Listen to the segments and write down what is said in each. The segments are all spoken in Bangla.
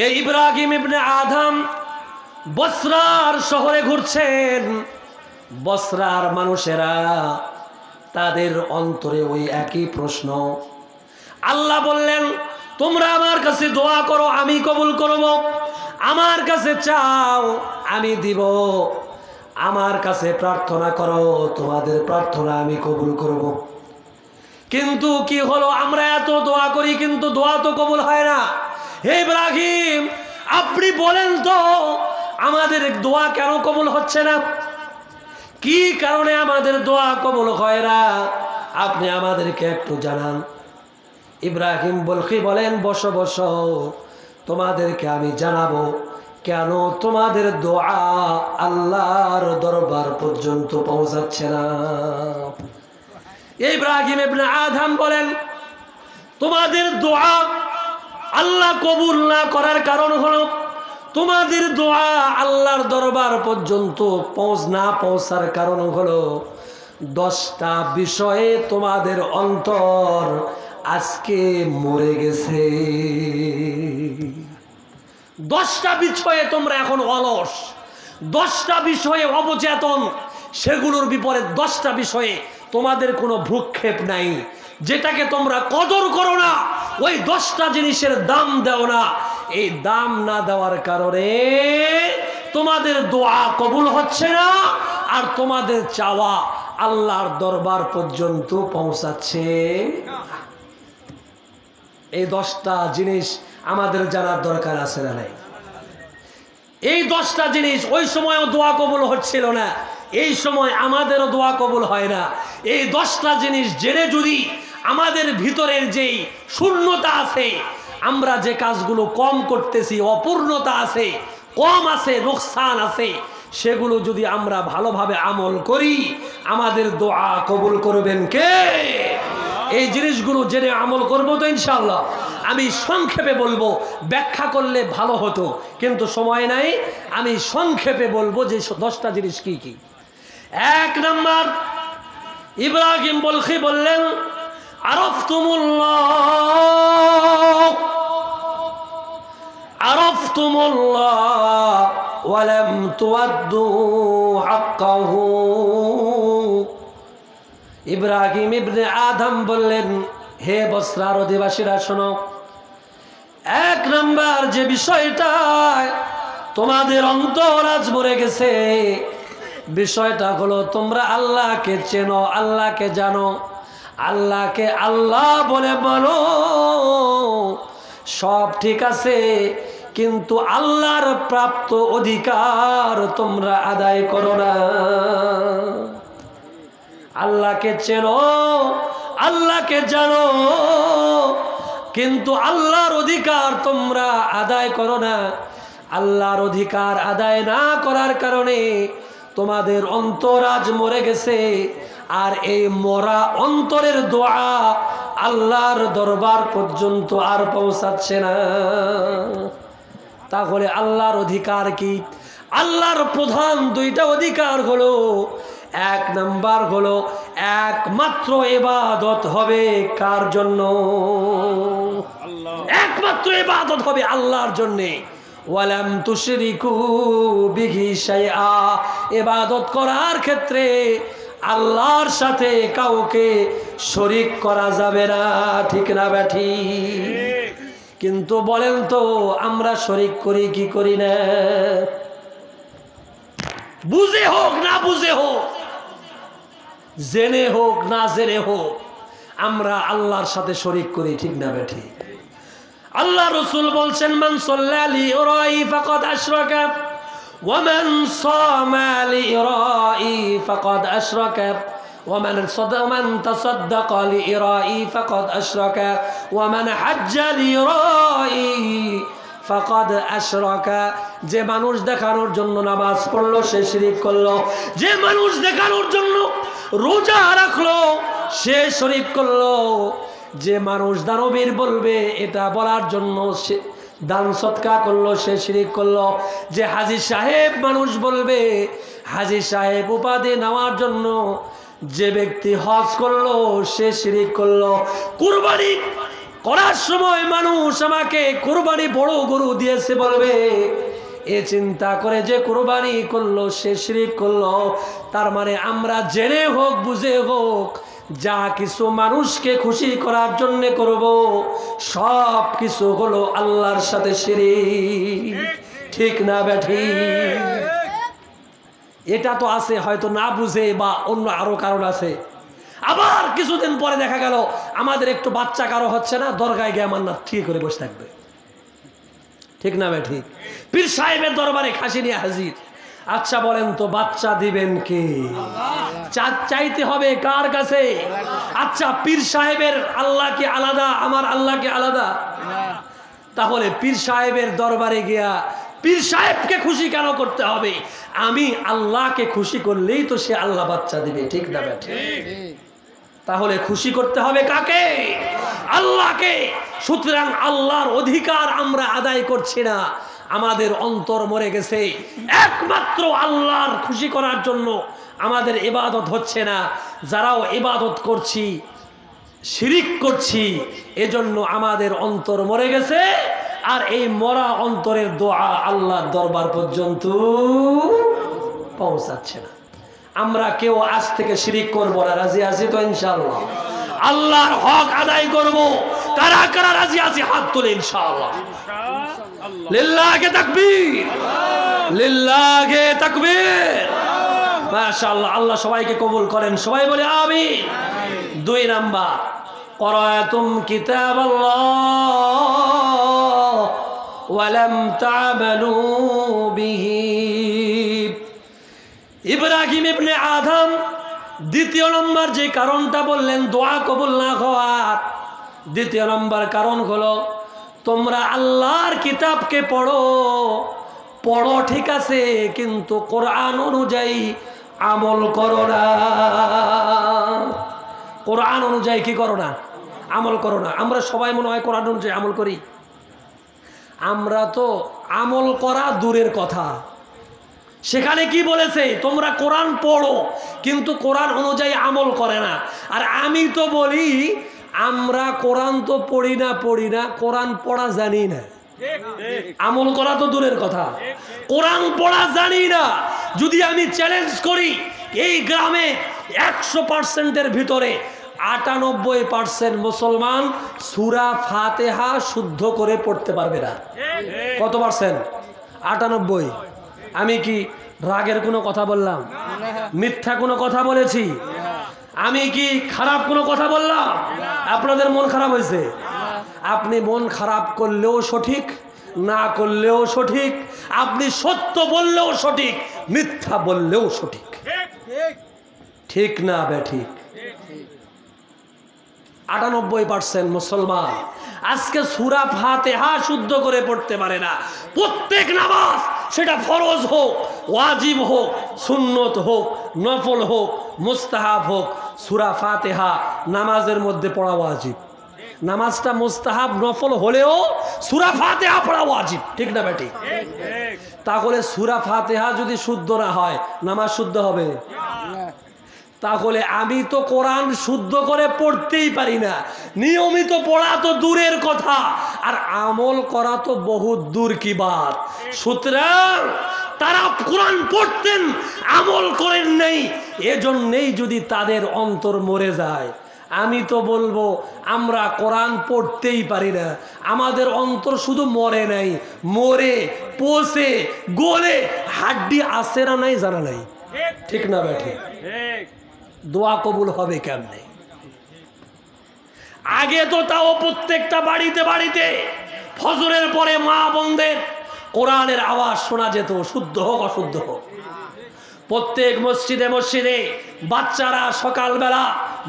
এই ইব্রাহিম ইবনে আদম বসরার শহরে ঘুরছেন। বসরার মানুষেরা তাদের অন্তরে ওই একই প্রশ্ন। আল্লাহ বললেন, তোমরা আমার কাছে দোয়া করো, আমি কবুল করব। আমার কাছে চাও, আমি দিব। আমার কাছে প্রার্থনা করো, তোমাদের প্রার্থনা আমি কবুল করব। কিন্তু কি হলো, আমরা এত দোয়া করি কিন্তু দোয়া তো কবুল হয় না। হে ইব্রাহিম, আপনি বলেন তো আমাদের দোয়া কেন কবুল হচ্ছে না? কি কারণে আমাদের দোয়া কবুল হয় না? আপনি আমাদেরকে একটু জানান। ইব্রাহিম বলখি বলেন, বসো বসো, তোমাদেরকে আমি জানাবো কেন তোমাদের দোয়া আল্লাহর দরবার পর্যন্ত পৌঁছাচ্ছে না। ইব্রাহিম ইবনে আদম বলেন, তোমাদের দোয়া আল্লাহ কবুল না করার কারণ হলো তোমাদের দোয়া আল্লাহর দরবার পর্যন্ত পৌঁছার কারণ হলো 10টা বিষয়ে তোমাদের অন্তর আজকে মরে গেছে। 10টা বিষয়ে তোমরা এখন অলস, 10টা বিষয়ে অবচেতন, সেগুলোর বিপরীত 10টা বিষয়ে তোমাদের কোনো ভ্রুক্ষেপ নাই। যেটাকে তোমরা কদর করো না, ওই 10টা জিনিসের দাম দাও না। এই দাম না দেওয়ার কারণে তোমাদের দোয়া কবুল হচ্ছে না, আর তোমাদের চাওয়া আল্লাহর দরবার পর্যন্ত পৌঁছাচ্ছে। এই 10টা জিনিস আমাদের জানার দরকার আছে না নাই? এই 10টা জিনিস ওই সময়ও দোয়া কবুল হচ্ছিল না, এই সময় আমাদেরও দোয়া কবুল হয় না। এই 10টা জিনিস জেনে যদি আমাদের ভিতরের যেই শূন্যতা আছে, আমরা যে কাজগুলো কম করতেছি, অপূর্ণতা আছে, কম আছে, নোকসান আছে, সেগুলো যদি আমরা ভালোভাবে আমল করি, আমাদের দোয়া কবুল করবেন কে? এই জিনিসগুলো জেনে আমল করবো তো ইনশাআল্লাহ। আমি সংক্ষেপে বলবো, ব্যাখ্যা করলে ভালো হতো কিন্তু সময় নাই। আমি সংক্ষেপে বলবো যে 10টা জিনিস কি কি। 1 নাম্বার, ইব্রাহিম বলখি বললেন, আরফতুমুল্লাহ ওয়া লাম তুআদ্দু হাক্কাহু। ইব্রাহিম ইবনে আদম বললেন, হে বসরার অধিবাসীরা শোনো, 1 নাম্বার যে বিষয়টা তোমাদের অন্তর আজ মরে গেছে, বিষয়টা হলো তোমরা আল্লাহকে চেনো, আল্লাহকে জানো, আল্লাহকে আল্লাহ বলে বলো, সব ঠিক আছে, কিন্তু আল্লাহর প্রাপ্ত অধিকার তোমরা আদায় করো না। আল্লাহকে চেনো, আল্লাহকে জানো, কিন্তু আল্লাহর অধিকার তোমরা আদায় করো না। আল্লাহর অধিকার আদায় না করার কারণে তোমাদের অন্তর আজ মরে গেছে, আর এই মরা অন্তরের দোয়া আল্লাহর দরবার পর্যন্ত আর পৌঁছাচ্ছে না। তাহলে আল্লাহর অধিকার কি? আল্লাহর প্রধান 2টা অধিকার হলো, 1 নাম্বার হলো একমাত্র ইবাদত হবে কার জন্য? একমাত্র ইবাদত হবে আল্লাহর জন্য। ওয়ালাম তুশরিকু বিহি শাইআ, ইবাদত করার ক্ষেত্রে আল্লাহর সাথে কাউকে শরীক করা যাবে না, ঠিক না ব্যাঠি? কিন্তু বলেন তো আমরা শরীক করি কি করি না? বুঝে হোক না বুঝে হোক, জেনে হোক না জেনে হোক, আমরা আল্লাহর সাথে শরীক করি, ঠিক না ব্যাঠি? আল্লাহ রাসূল বলছেন, মান সাল্লালি ইরাই ফাকাদ আশরাকা ওয়া মান সামা লিরাই ফাকাদ আশরাকা ওয়া মান তাসাদ্দাকা লিরাই ফাকাদ আশরাকা ওয়া মান হাজ্জা লিরাই ফাকাদ আশরাকা। যে মানুষ দেখানোর জন্য নামাজ পড়লো সে শিরক করলো, যে মানুষ দেখানোর জন্য রোজা রাখলো সে শিরক করলো, যে মানুষ দানবীর বলবে এটা বলার জন্য সে দান সৎকা করলো সে শিরক করলো, যে হাজী সাহেব মানুষ বলবে হাজী সাহেব উপাধি নেওয়ার জন্য যে ব্যক্তি হজ করলো সে শিরক করলো, কুরবানি করার সময় মানুষ আমাকে কুরবানি বড় গরু দিয়েছে বলবে, এ চিন্তা করে যে কুরবানি করলো সে শিরক করলো। তার মানে আমরা জেনে হোক বুঝে হোক যা কিছু মানুষকে খুশি করার জন্য করব সব কিছু হলো আল্লাহর সাথে শিরক। ঠিক না বেঠিক? এটা তো আছে হয়তো না বুঝে বা অন্য আরো কারণ আছে। আবার কিছুদিন পরে দেখা গেল আমাদের একটু বাচ্চা কারো হচ্ছে না, দরগায় গিয়ে আমার না ঠিক করে বসে থাকবে। ঠিক না বেঠিক? পীর সাহেবের দরবারে খাসি নিয়ে হাজির। আচ্ছা বলেন তো বাচ্চা দিবেন কে? চাইতে হবে কার কাছে? আচ্ছা পীর সাহেবের আল্লাহ কি আলাদা, আমার আল্লাহ কি আলাদা? তাহলে পীর সাহেবের দরবারে গিয়া পীর সাহেবকে খুশি কেন করতে হবে? আমি আল্লাহকে খুশি করলেই তো সে আল্লাহ বাচ্চা দিবে। ঠিক না বেঠিক? তাহলে খুশি করতে হবে কাকে? আল্লাহকে। সুতরাং আল্লাহর অধিকার আমরা আদায় করছি না, আমাদের অন্তর মরে গেছে। একমাত্র আল্লাহর খুশি করার জন্য আমাদের ইবাদত হচ্ছে না। যারাও ইবাদত করছি শিরিক করছি, এজন্য আমাদের অন্তর মরে গেছে। আর এই মরা অন্তরের দোয়া আল্লাহর দরবার পর্যন্ত পৌঁছাচ্ছে না। আমরা কেউ আজ থেকে শিরিক করবো না, রাজি আছি তো ইনশাআল্লাহ? আল্লাহর হক আদায় করব। কারা কারা রাজি আছি হাত তুলে ইনশাআল্লাহ। লিল্লাহি তাকবীর, লিল্লাহি তাকবীর। মাশাআল্লাহ, আল্লাহ সবাইকে কবুল করেন। সবাই বলে আমিন। 2 নাম্বার, قرأتم كتاب الله ولم تعملوا به। ইব্রাহিম ইবনে আদম 2 নম্বর যে কারণটা বললেন দোয়া কবুল না হওয়ার, 2 নম্বর কারণ হলো তোমরা আল্লাহর কিতাবকে পড়ো ঠিক আছে, কিন্তু কোরআন অনুযায়ী আমল করো না। কোরআন অনুযায়ী কি করো না? আমল করো না। আমরা সবাই মনে হয় কোরআন অনুযায়ী আমল করি। আমরা তো আমল করা দূরের কথা। সেখানে কি বলেছে? তোমরা কোরআন পড়ো কিন্তু কোরআন অনুযায়ী আমল করে না। আর আমি তো বলি আমরা কোরআন তো পড়ি না, কোরআন পড়া জানি না। আমল করা তো দূরের কথা, কোরআন পড়া জানি না। যদি আমি চ্যালেঞ্জ করি এই গ্রামে 100%-এর ভিতরে 98% মুসলমান সূরা ফাতিহা শুদ্ধ করে পড়তে পারবে না। কত পার্সেন্ট? 98। আমি কি রাগের কোনো কথা বললাম? মিথ্যা কোনো কথা বলেছি? আমি কি খারাপ কোনো কথা বললাম? আপনাদের মন খারাপ হয়েছে? আপনি মন খারাপ করলেও সঠিক, না করলেও সঠিক। আপনি সত্য বললেও সঠিক, মিথ্যা বললেও সঠিক। ঠিক না বেঠিক? 98% মুসলমান আজকে সূরা ফাতিহা শুদ্ধ করে পড়তে পারে না। প্রত্যেক নামাজ, সেটা ফরজ হোক, ওয়াজিব হোক, সুন্নত হোক, নফল হোক, মুস্তাহাব হোক, সূরা ফাতিহা নামাজের মধ্যে পড়া ওয়াজিব। নামাজটা মুস্তাহাব নফল হলেও সূরা ফাতিহা পড়া ওয়াজিব। ঠিক না বেঠিক? তাহলে সূরা ফাতিহা যদি শুদ্ধ না হয় নামাজ শুদ্ধ হবে? তাহলে আমি তো কোরআন শুদ্ধ করে পড়তেই পারি না। নিয়মিত পড়া তো দূরের কথা, আর আমল করা তো বহুত দূর কি বাত। সুতরাং তারা কোরআন পড়তেন, আমল করেন নাই, এজন্যই যদি তাদের অন্তর মরে যায়। আমি তো বলবো আমরা কোরআন পড়তেই পারি না, আমাদের অন্তর শুধু মরে নাই, মরে পচে গলে হাড্ডি আছে না নাই জানা নাই। ঠিক না বেঠি? দোয়া কবুল হবে কেমনে? আগে তো তাও প্রত্যেকটা বাড়িতে বাড়িতে ফজরের পরে মা বোনদের কোরআনের আওয়াজ শোনা যেত, শুদ্ধ হোক অশুদ্ধ হোক। প্রত্যেক মসজিদে মসজিদে বাচ্চারা সকালবেলা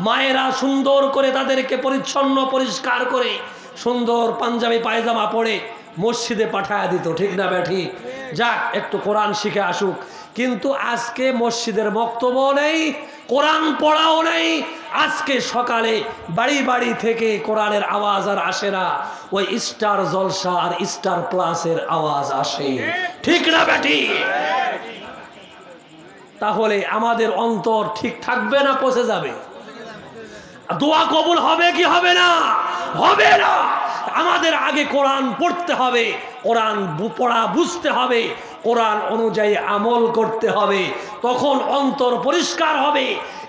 মায়েরা সুন্দর করে তাদেরকে পরিচ্ছন্ন পরিষ্কার করে সুন্দর পাঞ্জাবি পায়জামা পরে মসজিদে পাঠায় দিত। ঠিক না বেঠি? যাক একটু কোরআন শিখে আসুক। কিন্তু আজকে মসজিদের বক্তব্য নেই, কোরআন পড়াও নেই। আজকে সকালে বাড়ি বাড়ি থেকে কোরআনের আওয়াজ আর আসে না, ওই স্টার জলসা আর স্টার প্লাসের আওয়াজ আসে। ঠিক না বেঠি? তাহলে আমাদের অন্তর ঠিক থাকবে না পচে যাবে? দোয়া কবুল হবে কি হবে না? হবে না। আমাদের আগে কোরআন পড়তে হবে, কোরআন পড়া বুঝতে হবে, কোরআন অনুযায়ী আমল করতে হবে, তখন অন্তর পরিষ্কার হবে।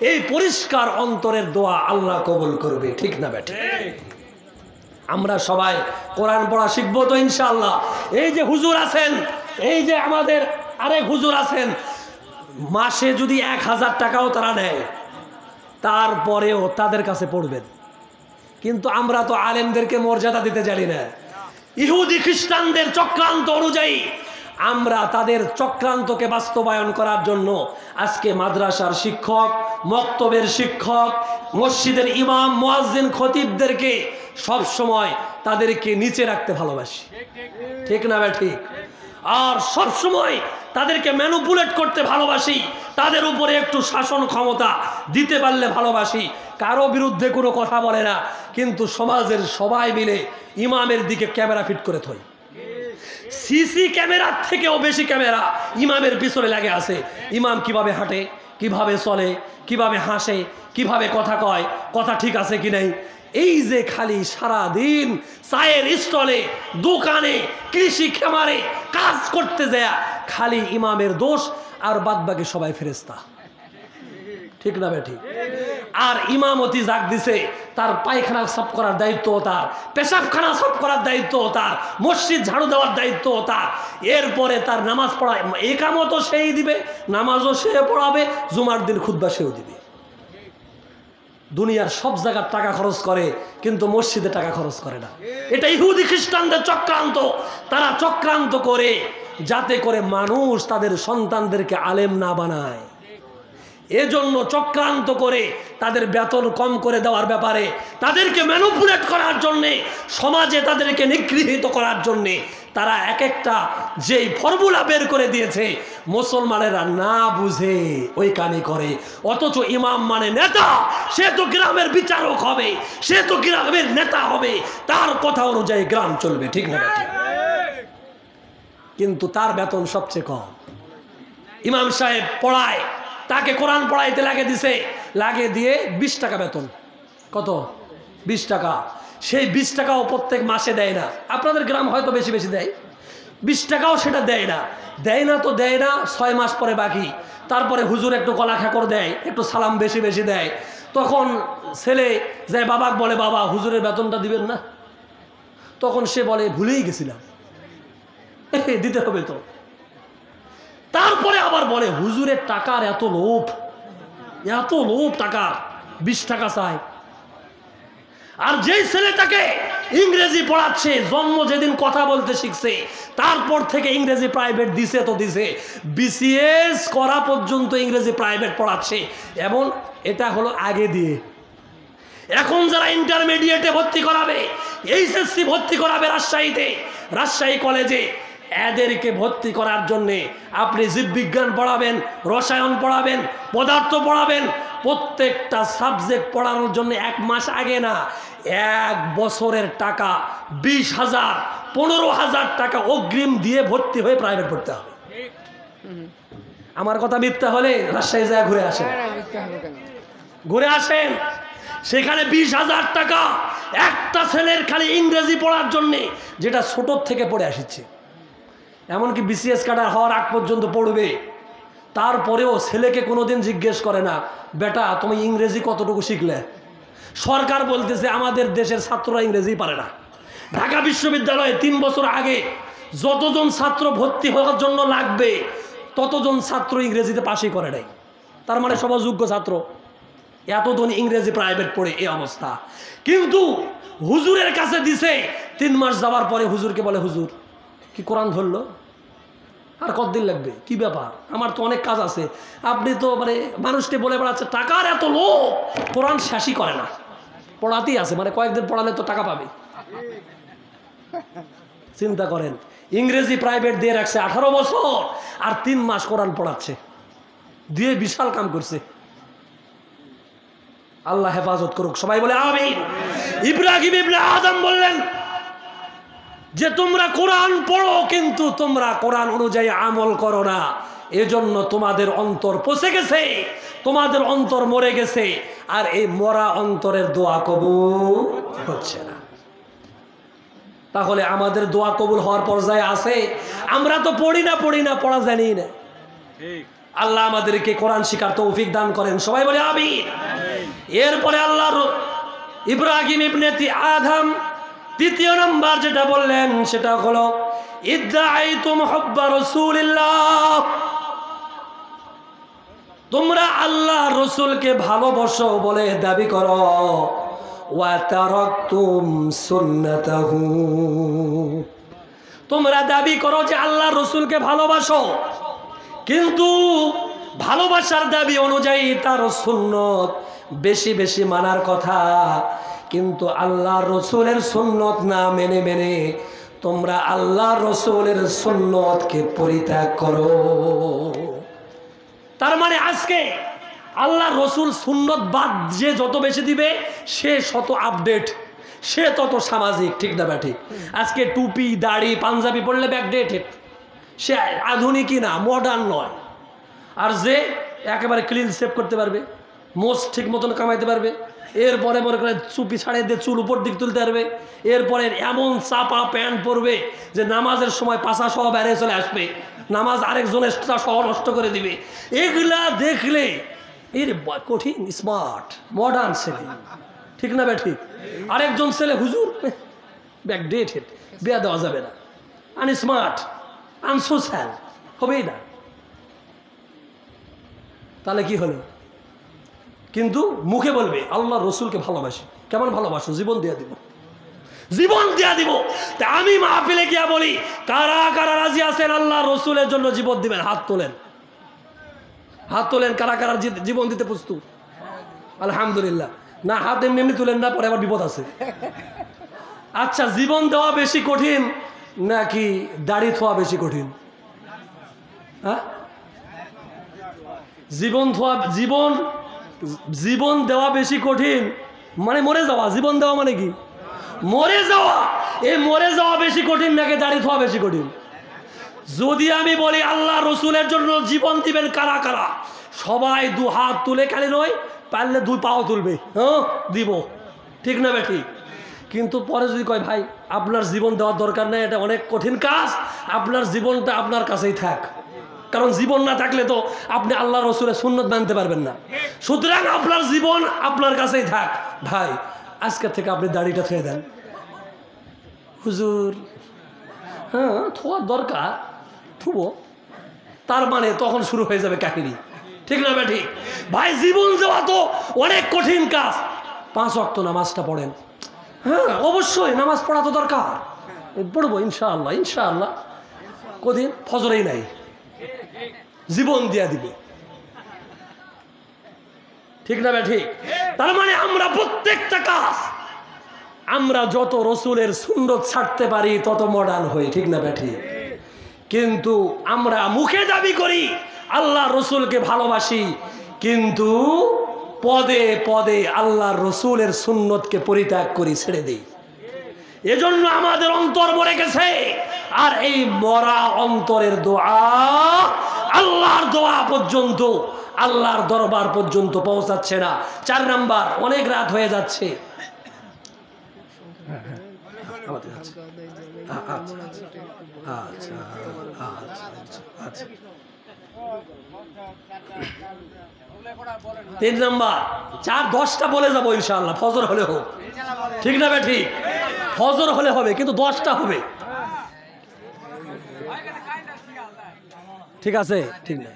এই পরিষ্কার অন্তরের দোয়া আল্লাহ কবুল করবে, ঠিক না বেঠে? আমরা সবাই কোরআন পড়া শিখবো তো ইনশাআল্লাহ। এই যে হুজুর আছেন, এই যে আমাদের আরেক হুজুর আছেন, মাসে যদি 1000 টাকাও তারা নেয়, তারপরেও তাদের কাছে পড়বেন। কিন্তু আমরা তো আলেমদেরকে মর্যাদা দিতে জানি না। ইহুদি খ্রিস্টানদের চক্রান্ত অনুযায়ী আমরা তাদের চক্রান্তকে বাস্তবায়ন করার জন্য আজকে মাদ্রাসার শিক্ষক, মক্তবের শিক্ষক, মসজিদের ইমাম, মুয়াজ্জিন, খতিবদেরকে সব সময় তাদেরকে নিচে রাখতে ভালোবাসি, ঠিক না ভাই? ঠিক। আর সব সময় তাদেরকে ম্যানিপুলেট করতে ভালোবাসি, তাদের উপরে একটু শাসন ক্ষমতা দিতে পারলে ভালোবাসি। কারো বিরুদ্ধে কোনো কথা বলে না, কিন্তু সমাজের সবাই মিলে ইমামের দিকে ক্যামেরা ফিট করে থই। সিসি ক্যামেরার থেকেও বেশি ক্যামেরা ইমামের পিছনে লাগে আছে। ইমাম কিভাবে হাঁটে, কিভাবে চলে, কিভাবে হাসে, কিভাবে কথা কয়, কথা ঠিক আছে কি নাই। এই যে খালি সারা দিন চায়ের স্টলে, দোকানে, কৃষি খামারে কাজ করতে যায়, খালি ইমামের দোষ, আর বাদবাকি সবাই ফেরেশতা, ঠিক না ভাই? ঠিক। আর ইমামতি যাক দিছে, তার পায়খানা সাফ করার দায়িত্ব তার, পেশাবখানা সাফ করার দায়িত্ব তার, মসজিদ ঝাড়ু দেওয়ার দায়িত্ব তার। এরপরে তার নামাজ পড়া, একামতও সেই দিবে, নামাজও সে পড়াবে, জুমার দিন খুতবা সেও দিবে। দুনিয়ার সব জায়গার টাকা খরচ করে, কিন্তু মসজিদে টাকা খরচ করে না। এটা ইহুদি খ্রিস্টানদের চক্রান্ত। তারা চক্রান্ত করে যাতে করে মানুষ তাদের সন্তানদেরকে আলেম না বানায়। এজন্য চক্রান্ত করে তাদের বেতন কম করে দেওয়ার ব্যাপারে, তাদেরকে ম্যানিপুলেট করার জন্যে, সমাজে তাদেরকে নিগৃহীত করার জন্যে তারা এক একটা যেই ফর্মুলা বের করে দিয়েছে, মুসলমানেরা না বুঝে ওই কানি করে। অথচ ইমাম মানে নেতা, সে তো গ্রামের বিচারক হবে, সে তো গ্রামের নেতা হবে, তার কথা অনুযায়ী গ্রাম চলবে, ঠিক না? কিন্তু তার বেতন সবচেয়ে কম। ইমাম সাহেব পড়ায়, তাকে কোরআন পড়াইতে লাগে দিয়ে 20 টাকা বেতন। কত? 20 টাকা। সেই 20 টাকাও প্রত্যেক মাসে দেয় না। আপনাদের গ্রাম হয়তো বেশি বেশি দেয়, 20 টাকাও সেটা দেয় না। তো দেয় না, 6 মাস পরে বাকি। তারপরে হুজুর একটু কলা খেকর দেয়, একটু সালাম বেশি বেশি দেয়। তখন ছেলে যায় বাবাকে বলে, বাবা হুজুরের বেতনটা দিবেন না? তখন সে বলে, ভুলেই গেছিলাম, দিতে হবে তো। তারপরে আবার বলে, হুজুরের টাকার এত লোভ টাকার, 20 টাকা চায়। আর যেই ছেলেটাকে ইংরেজি পড়াচ্ছে, জন্ম যেদিন কথা বলতে শিখছে, তারপর থেকে ইংরেজি প্রাইভেট দিছে তো দিছে, বিসিএস করা পর্যন্ত ইংরেজি প্রাইভেট পড়াচ্ছে। এবং এটা হলো আগে দিয়ে। এখন যারা ইন্টারমিডিয়েটে ভর্তি করাবে, এইচএসসি ভর্তি করাবে রাজশাহী কলেজে, এদেরকে ভর্তি করার জন্যে আপনি জীববিজ্ঞান পড়াবেন, রসায়ন পড়াবেন, পদার্থ পড়াবেন, প্রত্যেকটা সাবজেক্ট পড়ানোর জন্য 1 মাস আগে না, 1 বছরের টাকা 20,000, 15,000 টাকা অগ্রিম দিয়ে ভর্তি হয়ে প্রাইভেট পড়তে হবে। আমার কথা মিথ্যা হলে রাজশাহী যায় ঘুরে আসেন। সেখানে 20,000 টাকা একটা ছেলের খালি ইংরেজি পড়ার জন্যে, যেটা ছোটোর থেকে পড়ে আসছে। এমনকি বিসিএস কাটার হওয়ার আগ পর্যন্ত পড়বে। তারপরেও ছেলেকে কোনোদিন জিজ্ঞেস করে না, বেটা তুমি ইংরেজি কতটুকু শিখলে? সরকার বলতেছে আমাদের দেশের ছাত্ররা ইংরেজি পারে না। ঢাকা বিশ্ববিদ্যালয়ে 3 বছর আগে যতজন ছাত্র ভর্তি হওয়ার জন্য লাগবে, ততজন ছাত্র ইংরেজিতে পাশই করে নাই। তার মানে সবাই যোগ্য ছাত্র, এতজন ইংরেজি প্রাইভেট পড়ে এই অবস্থা। কিন্তু হুজুরের কাছে দিছে, 3 মাস যাওয়ার পরে হুজুরকে বলে, হুজুর কি কোরআন ধরলো? আর কতদিন লাগবে? কি ব্যাপার, আমার তো অনেক কাজ আছে। আপনি তো মানে মানুষকে বলে বেড়াচ্ছে টাকার এত লোভ, কোরআন শেষই করে না, পড়াতেই আছে, মানে কয়েকদিন পড়ালে তো টাকা পাবে। চিন্তা করেন, ইংরেজি প্রাইভেট দিয়ে রাখছে 18 বছর, আর 3 মাস কোরআন পড়াচ্ছে, দিয়ে বিশাল কাম করছে। আল্লাহ হেফাজত করুক, সবাই বলে আমিন। ইব্রাহিম ইবনে আদম বললেন যে তোমরা কোরআন পড়ো, কিন্তু তোমরা কোরআন অনুযায়ী আমল করো না, এজন্য তোমাদের অন্তর পচে গেছে, তোমাদের অন্তর মরে গেছে, আর এই মরা অন্তরের দোয়া কবুল হচ্ছে না। তাহলে আমাদের দোয়া কবুল হওয়ার পর্যায়ে আছে? আমরা তো পড়ি না পড়া জানি না। আল্লাহ আমাদেরকে কোরআন শিখার তৌফিক দান করেন, সবাই বলে আমিন। এরপরে আল্লাহ ইব্রাহিম ইবনে আদম তৃতীয় নম্বর যেটা বললেন সেটা হলো ইদ্দাআইতুম হুব্বা রাসূলিল্লাহ, তোমরা আল্লাহ রসুলকে ভালোবাসো বলে দাবি করো, ওয়া তারাকতুম সুন্নাতাহু, তোমরা দাবি করো যে আল্লাহ রসুলকে ভালোবাসো, কিন্তু ভালোবাসার দাবি অনুযায়ী তার সুন্নত বেশি বেশি মানার কথা, কিন্তু আল্লাহ রসুলের সুন্নত না মেনে মেনে তোমরা আল্লাহ রসুলের সুন্নতকে পরিত্যাগ করো। তার মানে আজকে আল্লাহ রসুল সুন্নত বাদ যে যত বেশি দিবে সে শত আপডেট, সে তত সামাজিক, ঠিক না ঠিক? আজকে টুপি দাড়ি পাঞ্জাবি পড়লে ব্যাকডেটেড, সে আধুনিকই না, মডার্ন নয়। আর যে একেবারে ক্লিন সেভ করতে পারবে, মোস্ট ঠিক মতন কামাইতে পারবে, এরপরে মনে করে চুপি ছাড়িয়ে দিয়ে চুল উপর দিক তুলতে পারবে, এরপরে এমন চাপা প্যান্ট পরবে যে নামাজের সময় পাশা সহ বেড়ে চলে আসবে, নামাজ আরেকজনের সহ নষ্ট করে দিবে, এগুলা দেখলে এর কঠিন স্মার্ট মডার্ন ছেলে, ঠিক না ঠিক? আরেকজন ছেলে হুজুর ব্যাকডেটেড, বিয়া দেওয়া যাবে না, আনস্মার্ট আনসোশ্যাল, হবেই না। তাহলে কি হলো? কিন্তু মুখে বলবে আল্লাহ রসুলকে ভালোবাসি। কেমন ভালোবাসো? জীবন দিয়ে দিব, জীবন দিয়ে দিব। তা আমি মাহফিলে গিয়া বলি কারা কারা রাজি আছেন আল্লাহ রসুলের জন্য জীবন দিবেন? হাত তোলেন, হাত তোলেন। কারা কারা জীবন দিতে প্রস্তুত? আলহামদুলিল্লাহ। না, হাত এমনি এমনি তুলেন না, পরে আবার বিপদ আছে। আচ্ছা, জীবন দেওয়া বেশি কঠিন নাকি দাড়ি থোয়া বেশি কঠিন? হ্যাঁ, জীবন দেওয়া বেশি কঠিন মানে মরে যাওয়া। জীবন দেওয়া মানে কি? মরে যাওয়া। এই মরে যাওয়া বেশি কঠিন নাকি দাড়ি থোয়া বেশি কঠিন? যদি আমি বলি আল্লাহ রসুলের জন্য জীবন দিবেন কারা কারা, সবাই দু হাত তুলে, খালি নয় পারলে দুই পাও তুলবে, হ্যাঁ দিব, ঠিক না ঠিক? কিন্তু পরে যদি কয় ভাই আপনার জীবন দেওয়ার দরকার নেই, এটা অনেক কঠিন কাজ, আপনার জীবনটা আপনার কাছেই থাক, কারণ জীবন না থাকলে তো আপনি আল্লাহ রসুলের সুন্নত মানতে পারবেন না, সুতরাং আপনার জীবন আপনার কাছেই থাক। ভাই আজকে থেকে আপনি দাড়িটা থুয়ে দেন। হুজুর হ্যাঁ থোয়ার দরকার, থুবো। তার মানে তখন শুরু হয়ে যাবে কাহিনী, ঠিক না ঠিক? ভাই জীবন দেওয়া তো অনেক কঠিন কাজ। 5 ওয়াক্ত নামাজটা পড়েন, হ্যাঁ অবশ্যই নামাজ পড়া তো দরকার, পড়বো ইনশাআল্লাহ। ইনশাআল্লাহ কদিন ফজরেই নাই, জীবন দিয়া দিবে, ঠিক না ঠিক? তার মানে আমরা প্রত্যেকটা কাজ আমরা যত রসুলের সুন্নত ছাড়তে পারি তত মডার্ন হই, ঠিক না ঠিক? কিন্তু আমরা মুখে দাবি করি আল্লাহ রসুলকে ভালোবাসি, কিন্তু পদে পদে আল্লাহ রসুলের সুন্নতকে পরিত্যাগ করি, ছেড়ে দিই। এজন্য আমাদের অন্তর মরে গেছে, আর এই মরা অন্তরের দোয়া আল্লাহর দোয়া পর্যন্ত, আল্লাহর দরবার পর্যন্ত পৌঁছাচ্ছে না। 4 নাম্বার, অনেক রাত হয়ে যাচ্ছে। তিন নাম্বার, 4-10টা বলে যাবো ইনশাআল্লাহ, ফজর হলে হোক, ঠিক না ঠিক? ফজর হলে হবে, কিন্তু 10টা হবে, ঠিক আছে? ঠিক না?